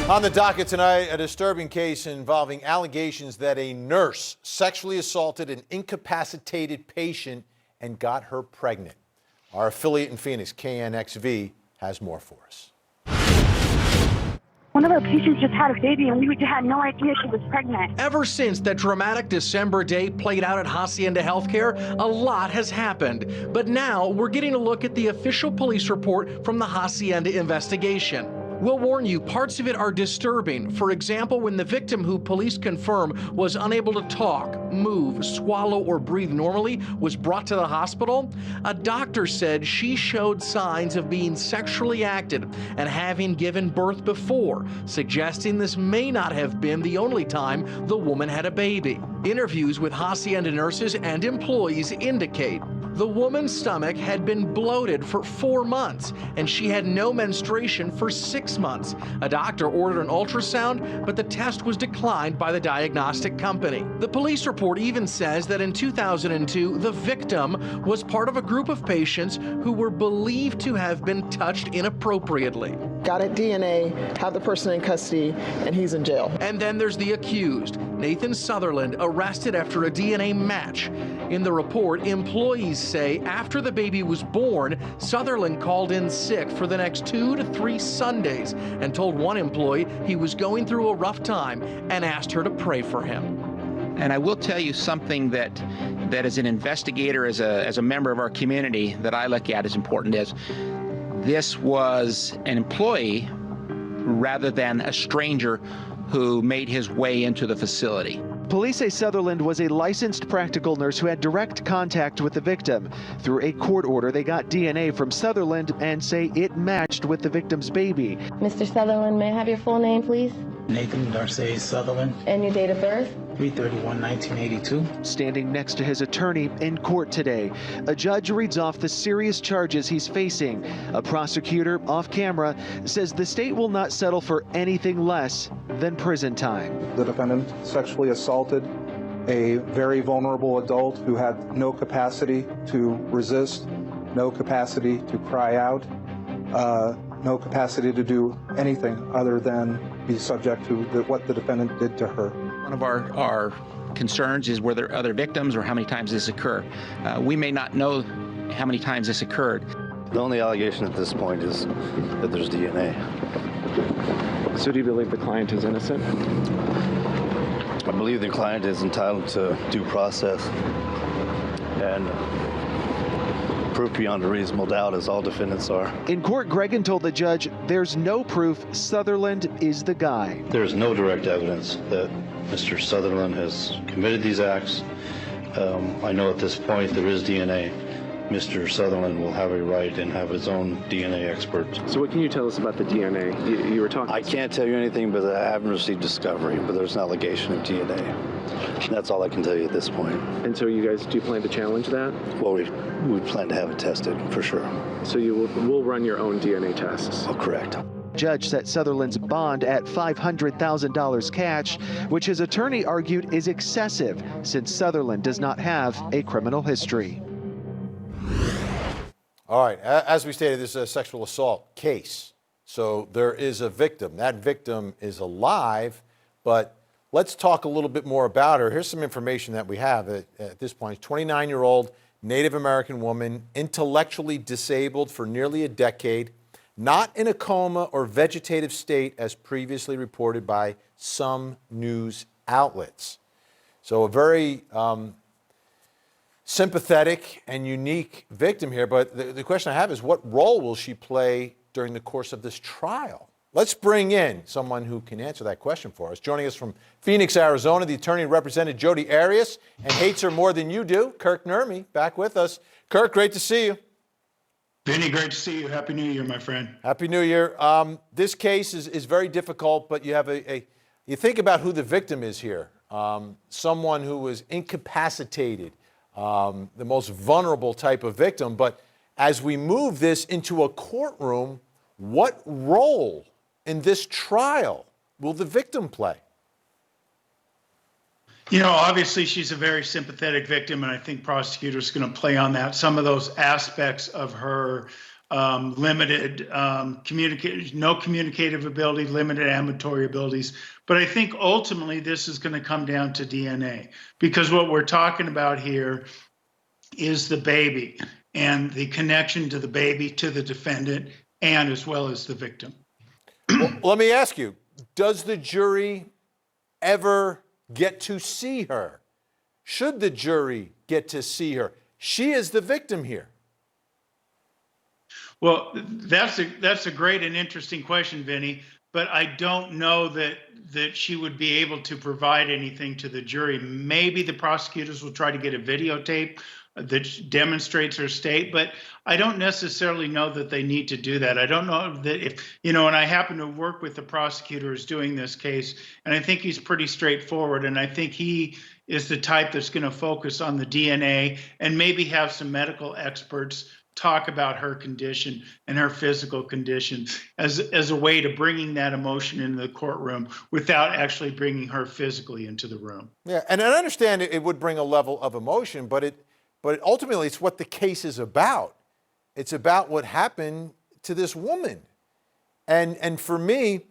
On the docket tonight, a disturbing case involving allegations that a nurse sexually assaulted an incapacitated patient and got her pregnant. Our affiliate in Phoenix, KNXV, has more for us. One of our patients just had a baby and we had no idea she was pregnant. Ever since that dramatic December day played out at Hacienda Healthcare, a lot has happened. But now we're getting a look at the official police report from the Hacienda investigation. We'll warn you, parts of it are disturbing. For example, when the victim, who police confirm was unable to talk, move, swallow, or breathe normally, was brought to the hospital, a doctor said she showed signs of being sexually active and having given birth before, suggesting this may not have been the only time the woman had a baby. Interviews with Hacienda nurses and employees indicate the woman's stomach had been bloated for 4 months, and she had no menstruation for 6 months. A doctor ordered an ultrasound, but the test was declined by the diagnostic company. The police report even says that in 2002, the victim was part of a group of patients who were believed to have been touched inappropriately. Got a DNA, have the person in custody, and he's in jail. And then there's the accused, Nathan Sutherland, arrested after a DNA match. In the report, employees say after the baby was born, Sutherland called in sick for the next 2 to 3 Sundays and told one employee he was going through a rough time and asked her to pray for him. And I will tell you something that as an investigator, as a member of our community, that I look at as important is this was an employee rather than a stranger who made his way into the facility. Police say Sutherland was a licensed practical nurse who had direct contact with the victim. Through a court order, they got DNA from Sutherland and say it matched with the victim's baby. Mr. Sutherland, may I have your full name, please? Nathan Darcy Sutherland. And your date of birth? 3/31/1982. Standing next to his attorney in court today, a judge reads off the serious charges he's facing. A prosecutor, off camera, says the state will not settle for anything less than prison time. The defendant sexually assaulted a very vulnerable adult who had no capacity to resist, no capacity to cry out, no capacity to do anything other than be subject to what the defendant did to her. One of our concerns is were there other victims or how many times this occurred. We may not know how many times this occurred. The only allegation at this point is that there's DNA. So do you believe the client is innocent? I believe the client is entitled to due process and proof beyond a reasonable doubt, as all defendants are. In court, Gregan told the judge there's no proof Sutherland is the guy. There's no direct evidence that Mr. Sutherland has committed these acts. I know at this point there is DNA. Mr. Sutherland will have a right and have his own DNA expert. So what can you tell us about the DNA? You were talking... I can't tell you anything, but I haven't received discovery, but there's an allegation of DNA. That's all I can tell you at this point. And so you guys do plan to challenge that? Well, we plan to have it tested, for sure. So you will run your own DNA tests? Oh, correct. Judge set Sutherland's bond at $500,000 cash, which his attorney argued is excessive since Sutherland does not have a criminal history. All right, as we stated, this is a sexual assault case. So there is a victim. That victim is alive, but let's talk a little bit more about her. Here's some information that we have at this point. 29-year-old Native American woman, intellectually disabled for nearly a decade, not in a coma or vegetative state as previously reported by some news outlets. So a very sympathetic and unique victim here, but the question I have is what role will she play during the course of this trial? Let's bring in someone who can answer that question for us. Joining us from Phoenix, Arizona, the attorney who represented Jodi Arias and hates her more than you do, Kirk Nurmi, back with us. Kirk, great to see you. Vinny, great to see you. Happy New Year, my friend. Happy New Year. This case is very difficult, but you have you think about who the victim is here. Someone who was incapacitated, the most vulnerable type of victim. But as we move this into a courtroom, what role in this trial will the victim play? You know, obviously she's a very sympathetic victim, and I think prosecutors are going to play on that. Some of those aspects of her limited no communicative ability, limited ambulatory abilities. But I think ultimately this is going to come down to DNA, because what we're talking about here is the baby and the connection to the baby, to the defendant, and as well as the victim. Well, let me ask you, does the jury ever get to see her? Should the jury get to see her? She is the victim here. Well, that's a great and interesting question, Vinny. But I don't know that she would be able to provide anything to the jury. Maybe the prosecutors will try to get a videotape that demonstrates her state, but I don't necessarily know that they need to do that. I don't know that if, and I happen to work with the prosecutor who's doing this case, and I think he's pretty straightforward, and I think he is the type that's going to focus on the DNA and maybe have some medical experts talk about her condition and her physical condition as a way to bringing that emotion into the courtroom without actually bringing her physically into the room. Yeah, and I understand it would bring a level of emotion, but ultimately it's what the case is about. It's about what happened to this woman. And for me,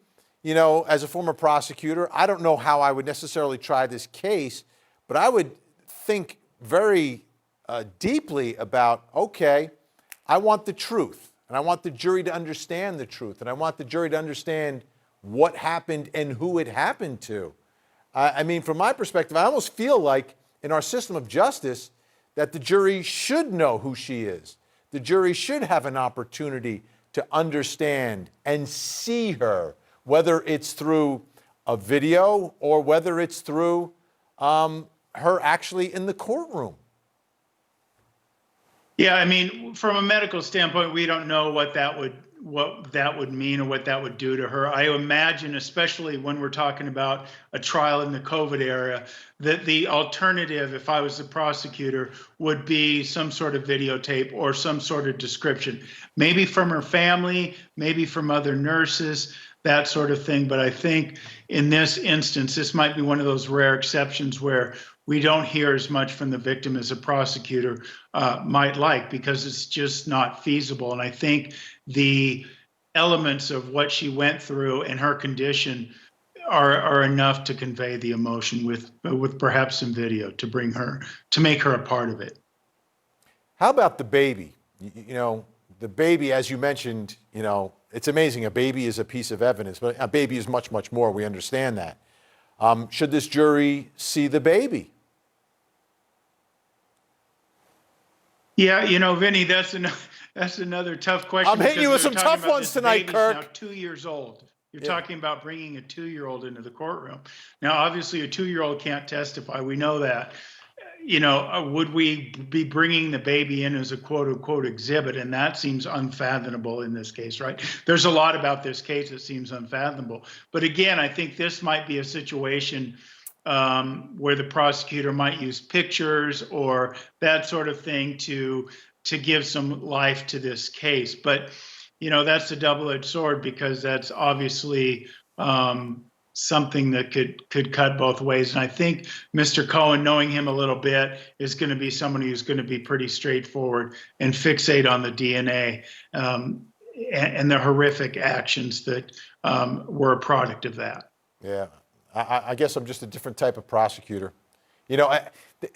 as a former prosecutor, I don't know how I would necessarily try this case, but I would think very deeply about, okay, I want the truth, and I want the jury to understand the truth, and I want the jury to understand what happened and who it happened to. I mean, from my perspective, I almost feel like in our system of justice that the jury should know who she is. The jury should have an opportunity to understand and see her, whether it's through a video or whether it's through her actually in the courtroom. Yeah, I mean, from a medical standpoint, we don't know what that would mean or what that would do to her. I imagine, especially when we're talking about a trial in the COVID era, that the alternative, if I was the prosecutor, would be some sort of videotape or some sort of description, maybe from her family, maybe from other nurses, that sort of thing. But I think in this instance, this might be one of those rare exceptions where we don't hear as much from the victim as a prosecutor might like, because it's just not feasible. And I think the elements of what she went through and her condition are enough to convey the emotion with perhaps some video to make her a part of it. How about the baby? The baby, as you mentioned, it's amazing. A baby is a piece of evidence, but a baby is much, much more. We understand that. Should this jury see the baby? Yeah, Vinny, that's another tough question. I'm hitting you with some tough ones tonight, Kirk. Now 2 years old. You're talking about bringing a 2-year-old into the courtroom. Now, obviously, a 2-year-old can't testify. We know that. Would we be bringing the baby in as a quote unquote exhibit? And that seems unfathomable in this case, right? There's a lot about this case that seems unfathomable. But again, I think this might be a situation where the prosecutor might use pictures or that sort of thing to give some life to this case. But, that's a double-edged sword, because that's obviously something that could cut both ways. And I think Mr. Cohen, knowing him a little bit, is going to be someone who's going to be pretty straightforward and fixate on the DNA and the horrific actions that were a product of that. Yeah, I guess I'm just a different type of prosecutor.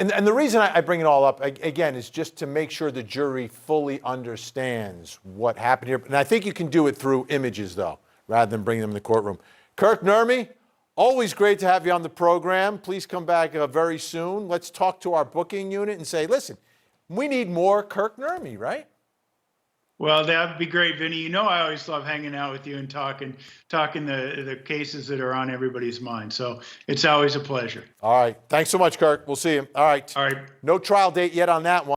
And the reason I bring it all up, again, is just to make sure the jury fully understands what happened here. And I think you can do it through images, though, rather than bringing them in the courtroom. Kirk Nurmi, always great to have you on the program. Please come back very soon. Let's talk to our booking unit and say, listen, we need more Kirk Nurmi, right? Well, that would be great, Vinny. I always love hanging out with you and talking the cases that are on everybody's mind. So it's always a pleasure. All right. Thanks so much, Kirk. We'll see you. All right. All right. No trial date yet on that one.